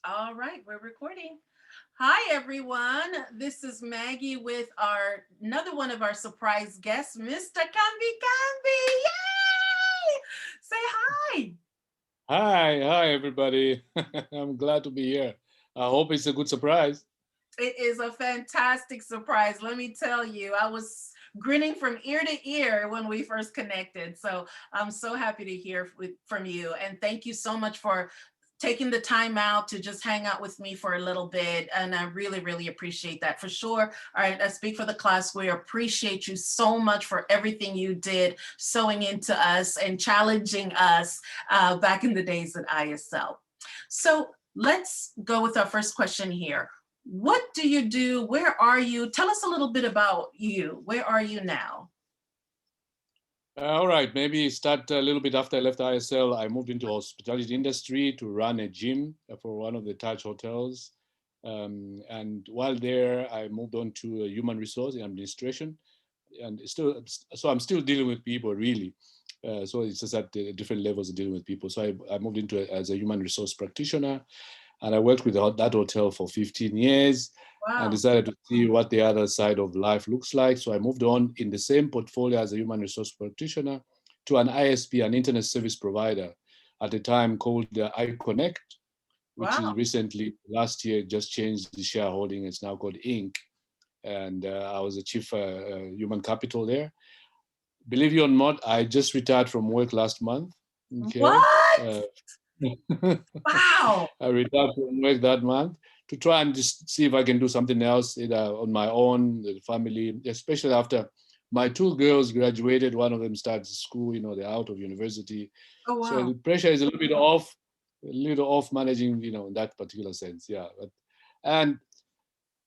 All right, we're recording. Hi, everyone. This is Maggie with our another one of our surprise guests, Mr. Kambikambi. Yay! Say hi. Hi, everybody. I'm glad to be here. I hope it's a good surprise. It is a fantastic surprise. Let me tell you, I was grinning from ear to ear when we first connected. So I'm so happy to hear from you. And thank you so much for taking the time out to just hang out with me for a little bit. And I really, really appreciate that for sure. All right, I speak for the class. We appreciate you so much for everything you did, sewing into us and challenging us back in the days at ISL. So let's go with our first question here. What do you do? Where are you? Tell us a little bit about you. Where are you now? All right, maybe start a little bit after I left ISL. I moved into hospitality industry to run a gym for one of the Taj hotels. And while there, I moved on to human resource administration. And so I'm still dealing with people, really. So it's just at different levels of dealing with people. So I moved into it as a human resource practitioner. And I worked with that hotel for 15 years and Wow. decided to see what the other side of life looks like. So I moved on in the same portfolio as a human resource practitioner to an ISP, an internet service provider, at the time called iConnect, which is Wow. recently, last year, just changed the shareholding. It's now called Inc. And I was a chief human capital there. Believe it or not, I just retired from work last month. Okay. What? Uh, Wow. I retired from work that month to try and just see if I can do something else either on my own, the family, especially after my two girls graduated. One of them started school, they're out of university. Oh, So wow. the pressure is a little off managing, in that particular sense. Yeah. And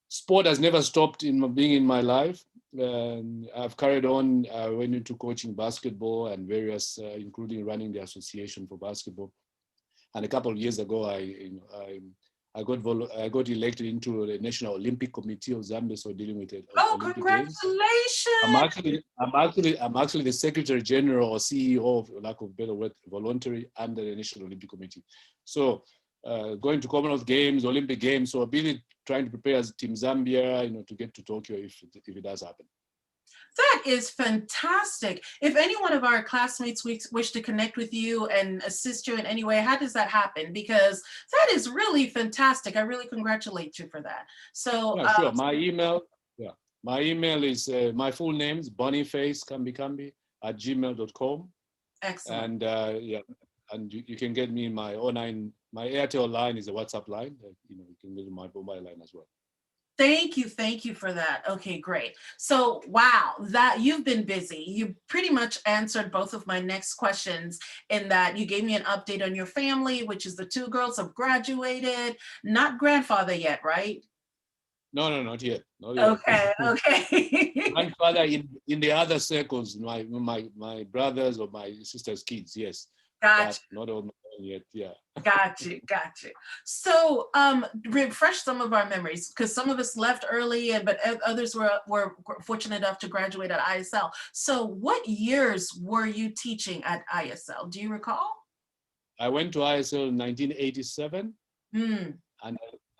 sport has never stopped in being in my life. I've carried on. I went into coaching basketball and various, including running the association for basketball. And a couple of years ago, I got elected into the National Olympic Committee of Zambia, so dealing with the Oh, Olympic Games. congratulations. I'm actually the Secretary General or CEO, of, for lack of better word, voluntary under the National Olympic Committee. So going to Commonwealth Games, Olympic Games, so I've been trying to prepare as Team Zambia, to get to Tokyo if it does happen. That is fantastic. If any one of our classmates wish to connect with you and assist you in any way, how does that happen? Because that is really fantastic. I really congratulate you for that. So, Yeah, sure. Yeah, my email is my full name is Boniface Kambikambi at gmail.com. excellent. And yeah, and you can get me my online, my Airtel line is a WhatsApp line. You can get my mobile line as well. Thank you for that. Okay, great. So, wow, that you've been busy. You pretty much answered both of my next questions in that you gave me an update on your family, which is the two girls have graduated, not grandfather yet, right? No, no, not yet, not yet. Okay, okay. Grandfather in the other circles, my brothers or my sister's kids, yes, but Gotcha. not on my own yet. Yeah. Got you, got you. So, refresh some of our memories because some of us left early, and but others were fortunate enough to graduate at ISL. So, what years were you teaching at ISL? Do you recall? I went to ISL in 1987, Hmm.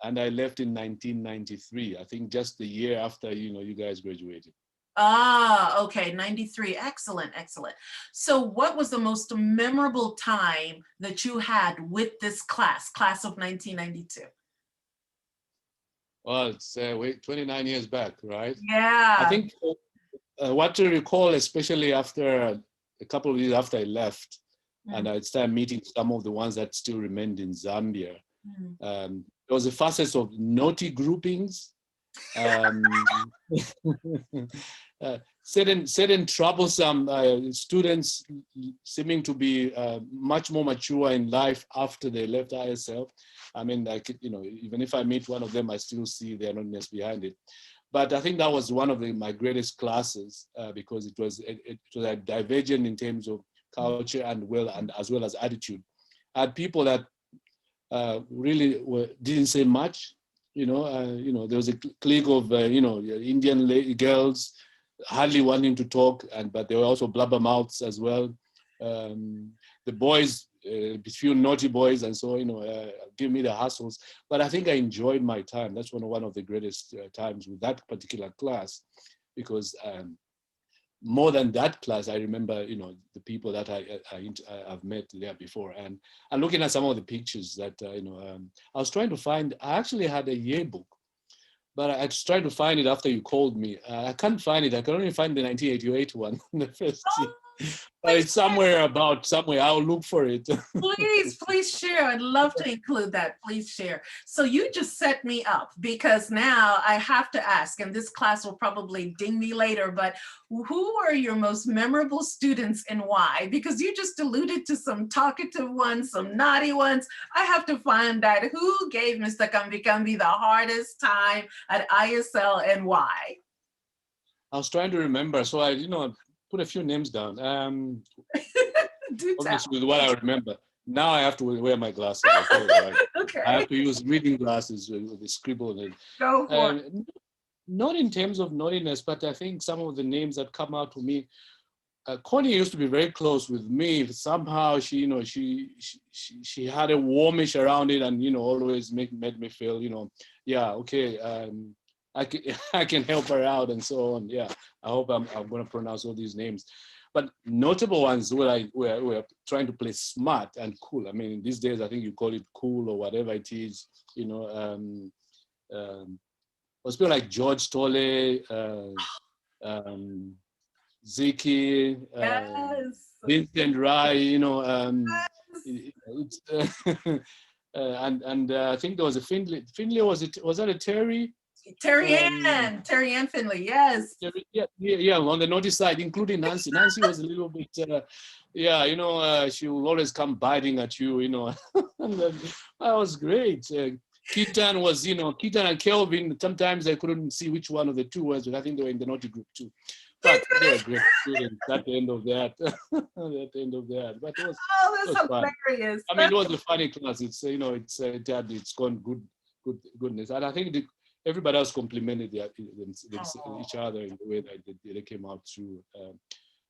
and I left in 1993. I think just the year after you guys graduated. Ah, okay, 93. Excellent, excellent. So, what was the most memorable time that you had with this class of 1992? Well, it's 29 years back, right? I Yeah. think what to recall, especially after a couple of years after I left, and Hmm. I started meeting some of the ones that still remained in Zambia. Hmm. There was a facet of naughty groupings, um, certain troublesome students seeming to be much more mature in life after they left ISL. I mean, even if I meet one of them, I still see their nothingness behind it. But I think that was one of my greatest classes because it was a divergent in terms of culture and as well as attitude. I had people that really didn't say much. There was a clique of Indian girls hardly wanting to talk, but they were also blabbermouths as well. The boys a few naughty boys and so, give me the hassles. But I think I enjoyed my time. That's one of the greatest times with that particular class, because more than that class, I remember, the people that I've met there before, and looking at some of the pictures that, I was trying to find. I actually had a yearbook, but I was trying to find it after you called me. I can't find it. I can only find the 1988 one, the first year. But it's somewhere. I'll look for it. Please share. I'd love to include that. Please share. So you just set me up, because now I have to ask, and this class will probably ding me later, but who are your most memorable students and why? Because you just alluded to some talkative ones, some naughty ones. I have to find out who gave Mr. Kambikambi the hardest time at ISL and why. I was trying to remember, so I, put a few names down. Do tell. Obviously, with what I remember. Now I have to wear my glasses. Okay. I have to use reading glasses with the scribble. Go for it. Not in terms of naughtiness, but I think some of the names that come out to me. Connie used to be very close with me. Somehow she had a warmish around it, and always made me feel, yeah, okay, I can help her out and so on. Yeah, I hope I'm going to pronounce all these names. But notable ones where we're trying to play smart and cool. I mean, these days I think you call it cool or whatever it is. Was people like George Tolle, Ziki, Yes. Vincent Rai. Yes. And I think there was a Finley. Finley, was that a Terry? Terry Ann Finley, yes. Yeah, on the naughty side, including Nancy. Nancy was a little bit, she will always come biting at you, and that was great. Keaton was, Keaton and Kelvin, sometimes I couldn't see which one of the two was, but I think they were in the naughty group too. But they were great students at the end of that. But it was, that's hilarious. Fun. I mean, it was a funny class. It's, it's gone goodness. And I think everybody else complimented each other in the way that they came out through.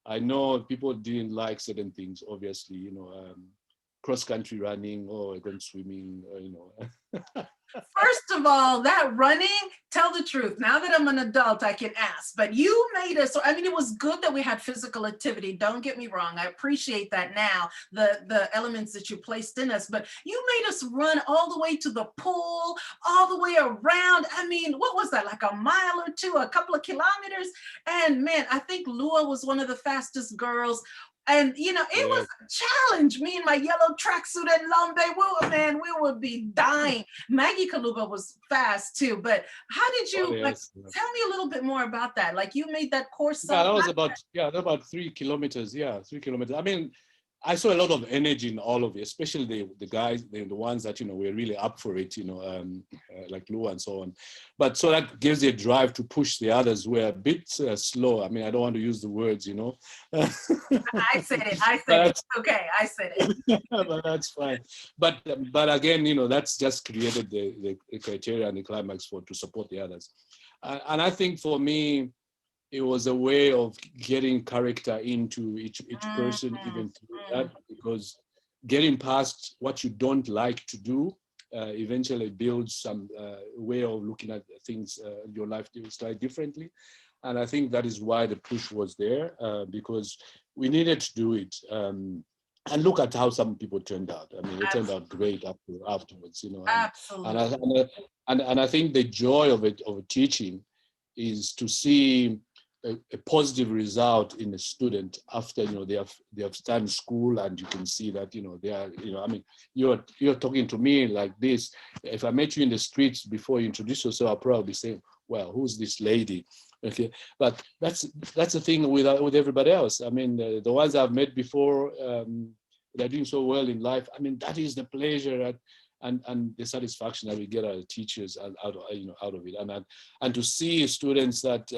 I know people didn't like certain things, obviously, cross-country running or going swimming, First of all, that running, tell the truth. Now that I'm an adult, I can ask, but you made us, I mean, it was good that we had physical activity. Don't get me wrong. I appreciate that now, the elements that you placed in us, but you made us run all the way to the pool, all the way around. I mean, what was that? Like a mile or two, a couple of kilometers. And man, I think Lua was one of the fastest girls. And it was a challenge. Me and my yellow tracksuit and lambe, we would be dying. Maggie Kaluba was fast too, but how did you tell me a little bit more about that? Like you made that course. Yeah, that was about 3 kilometers. Yeah, 3 kilometers. I mean, I saw a lot of energy in all of it, especially the guys, the ones that, were really up for it, like Lou and so on. But so that gives you a drive to push the others who were a bit slow. I mean, I don't want to use the words, I said it. It's okay. I said it. But that's fine. But again, that's just created the criteria and the climax to support the others. And I think for me, it was a way of getting character into each person, even through that, because getting past what you don't like to do eventually builds some way of looking at things, your life slightly differently. And I think that is why the push was there, because we needed to do it. And look at how some people turned out. I mean, they turned out great afterwards, Absolutely. And I think the joy of teaching is to see a positive result in a student after they have started school, and you can see that they are I mean, you're talking to me like this. If I met you in the streets before you introduce yourself, I'll probably say, well, who's this lady? Okay, but that's the thing with everybody else. I mean, the ones I've met before, they're doing so well in life. I mean, that is the pleasure and the satisfaction that we get as teachers out of it, and to see students that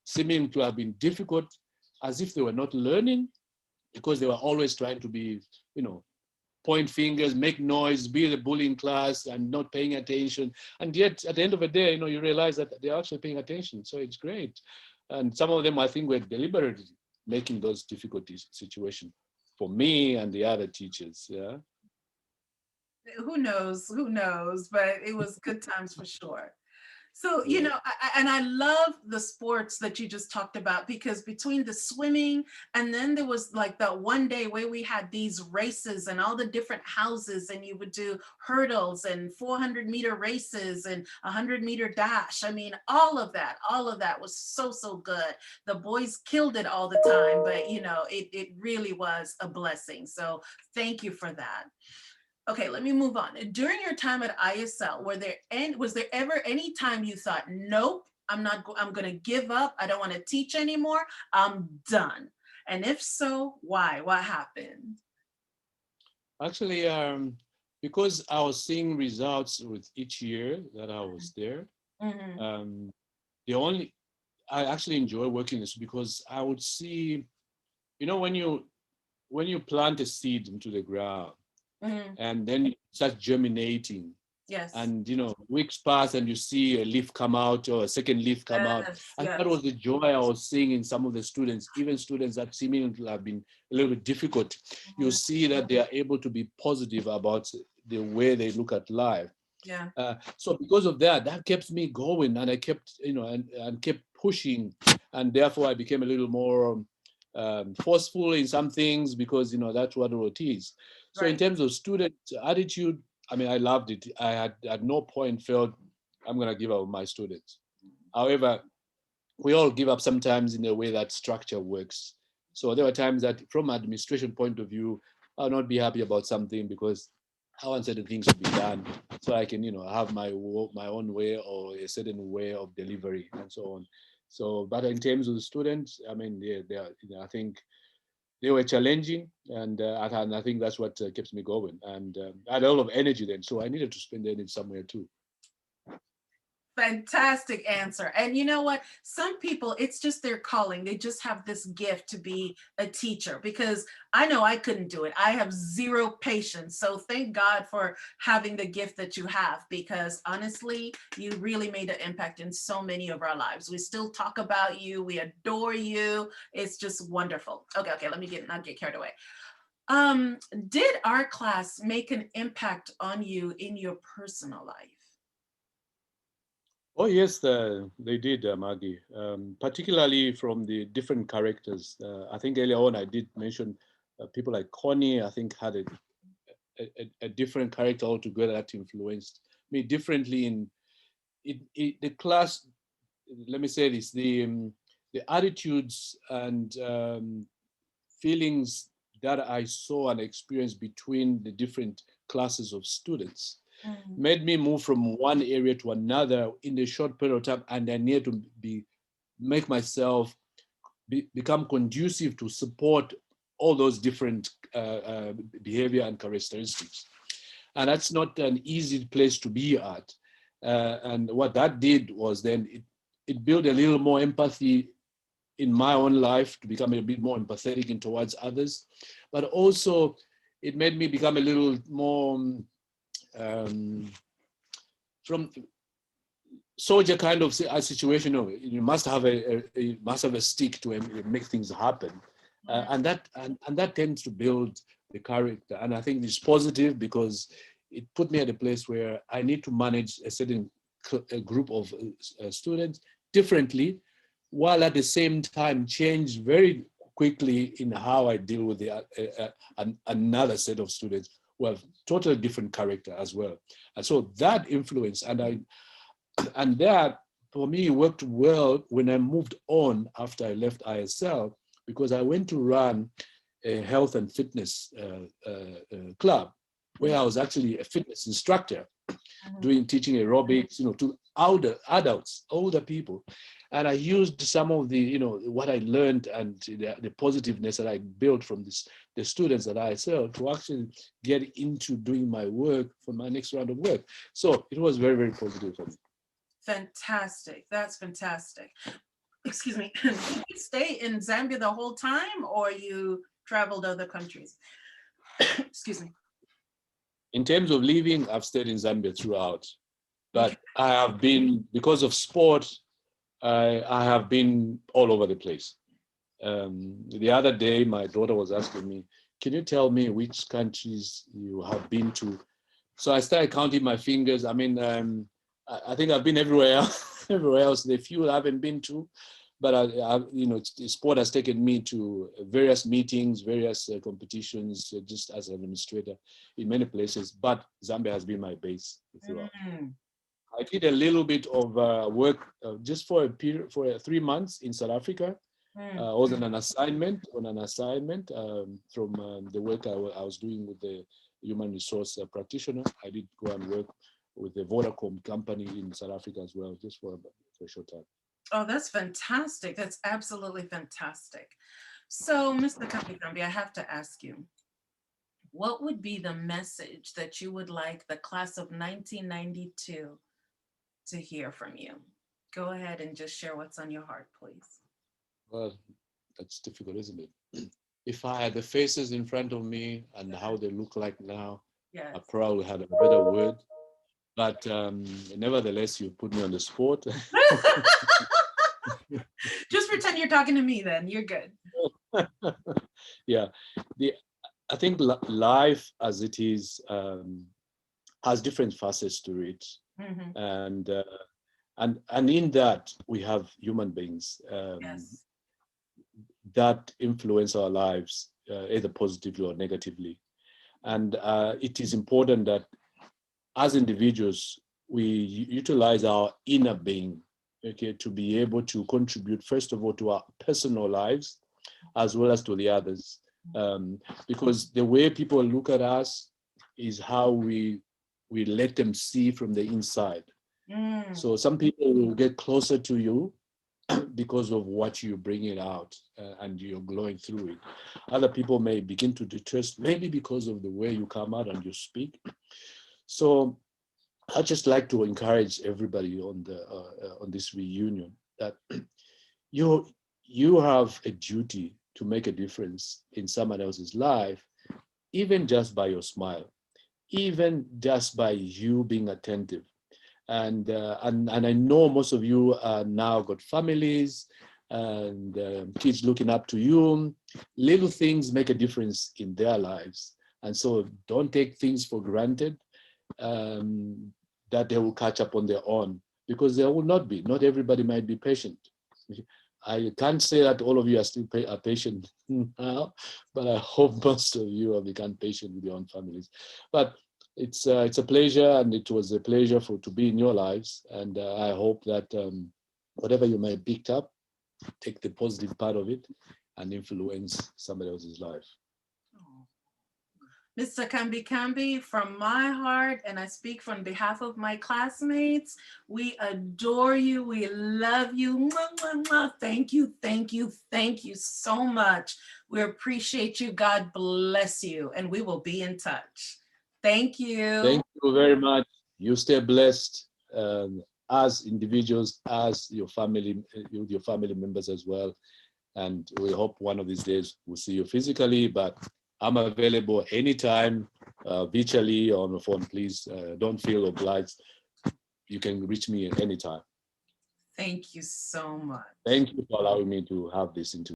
seeming to have been difficult, as if they were not learning, because they were always trying to be, point fingers, make noise, be the bully in class, and not paying attention. And yet, at the end of the day, you realize that they're actually paying attention. So it's great. And some of them, I think, were deliberately making those difficult situations for me and the other teachers. Yeah. Who knows, but it was good times for sure. So, you Yeah. know, and I love the sports that you just talked about, because between the swimming and then there was like that one day where we had these races and all the different houses, and you would do hurdles and 400-meter races and 100-meter dash. I mean, all of that was so, so good. The boys killed it all the time, but you know, it really was a blessing. So thank you for that. Okay, let me move on. During your time at ISL, was there ever any time you thought, nope, I'm going to give up. I don't want to teach anymore. I'm done. And if so, why? What happened? Actually, because I was seeing results with each year that I was there, Mm-hmm. um, the only I actually enjoy working this because I would see, you know, when you plant a seed into the ground Mm-hmm. and then it starts germinating, Yes. and you know, weeks pass and you see a leaf come out or a second leaf come out, Yes. and that Yes. was the joy I was seeing in some of the students, even students that seemingly have been a little bit difficult. You Mhm. see that they are able to be positive about the way they look at life. Yeah. So because of that, that kept me going, and I kept, you know, and kept pushing, and therefore I became a little more forceful in some things, because you know that's what it is. So in Right. terms of student attitude, I mean, I loved it. I had at no point felt I'm going to give up on my students. However, we all give up sometimes in the way that structure works. So there were times that, from an administration point of view, I'll not be happy about something because I want certain things to be done, so I can, you know, have my own way or a certain way of delivery and so on. So, but in terms of the students, I mean, they are, you know, I think they were challenging, and I think that's what keeps me going. And I had a lot of energy then, so I needed to spend the energy somewhere too. Fantastic answer. And you know what? Some people, it's just their calling. They just have this gift to be a teacher, because I know I couldn't do it. I have zero patience. So thank God for having the gift that you have, because honestly, you really made an impact in so many of our lives. We still talk about you. We adore you. It's just wonderful. Okay, let me not get carried away. Did our class make an impact on you in your personal life? Oh yes, they did, Maggie. Particularly from the different characters. I think earlier on I did mention people like Connie. I think had a different character altogether that influenced me differently in the class. Let me say this: the attitudes and feelings that I saw and experienced between the different classes of students Mm, made me move from one area to another in a short period of time, and I needed to make myself become conducive to support all those different behavior and characteristics. And that's not an easy place to be at. And what that did was then it built a little more empathy in my own life, to become a bit more empathetic in towards others, but also it made me become a little more um, from soldier kind of a situation. You must have you must have a stick to make things happen, mm, and that tends to build the character. And I think it's positive because it put me at a place where I need to manage a certain a group of students differently, while at the same time change very quickly in how I deal with another set of students who have totally different character as well. And so that influence, and that for me worked well when I moved on after I left ISL, because I went to run a health and fitness club where I was actually a fitness instructor, mhm. teaching aerobics, to older people. And I used some of the, what I learned and the positiveness that I built from the students that I served, to actually get into doing my work for my next round of work. So it was very, very positive for me. Fantastic. That's fantastic. Excuse me. Did you stay in Zambia the whole time, or you traveled to other countries? Excuse me. In terms of living, I've stayed in Zambia throughout, Okay. but I have been, because of sport, I have been all over the place. The other day, my daughter was asking me, can you tell me which countries you have been to? So I started counting my fingers. I mean, I think I've been everywhere, everywhere else. The few I haven't been to, but sport has taken me to various meetings, various competitions, just as an administrator in many places. But Zambia has been my base throughout. I did a little bit of work just for a period, for 3 months in South Africa. I was on an assignment from the work I was doing with the human resource practitioner. I did go and work with the Vodacom company in South Africa as well, just for a short time. Oh, that's fantastic. That's absolutely fantastic. So, Mr. Kambikambi, I have to ask you, what would be the message that you would like the class of 1992 to hear from you? Go ahead and just share what's on your heart, please. Well, that's difficult, isn't it? If I had the faces in front of me and how they look like now, Yes. I probably had a better word. But nevertheless, you put me on the spot. Just pretend you're talking to me then. You're good. Yeah. I think life as it is has different facets to it. And in that, we have human beings Yes. that influence our lives either positively or negatively. And it is important that as individuals, we utilize our inner being, okay, to be able to contribute, first of all, to our personal lives, as well as to the others. Because the way people look at us is how we let them see from the inside. So some people will get closer to you because of what you're bringing out and you're glowing through it. Other people may begin to detest, maybe because of the way you come out and you speak. So I just like to encourage everybody on this reunion that you have a duty to make a difference in someone else's life, even just by your smile, even just by you being attentive. And I know most of you now got families and kids looking up to you. Little things make a difference in their lives, and so don't take things for granted. That they will catch up on their own, because there will not be. Not everybody might be patient. I can't say that all of you are still patient now, but I hope most of you have become patient with your own families. But it's a pleasure, and it was a pleasure to be in your lives. And I hope that whatever you may have picked up, take the positive part of it and influence somebody else's life. Mr. Kambikambi, from my heart, and I speak from behalf of my classmates, we adore you. We love you. Mwah, mwah, mwah. Thank you, thank you, thank you so much. We appreciate you. God bless you, and we will be in touch. Thank you. Thank you very much. You stay blessed as individuals, as your family members as well. And we hope one of these days we'll see you physically, but I'm available anytime, virtually or on the phone. Please don't feel obliged. You can reach me at any time. Thank you so much. Thank you for allowing me to have this interview.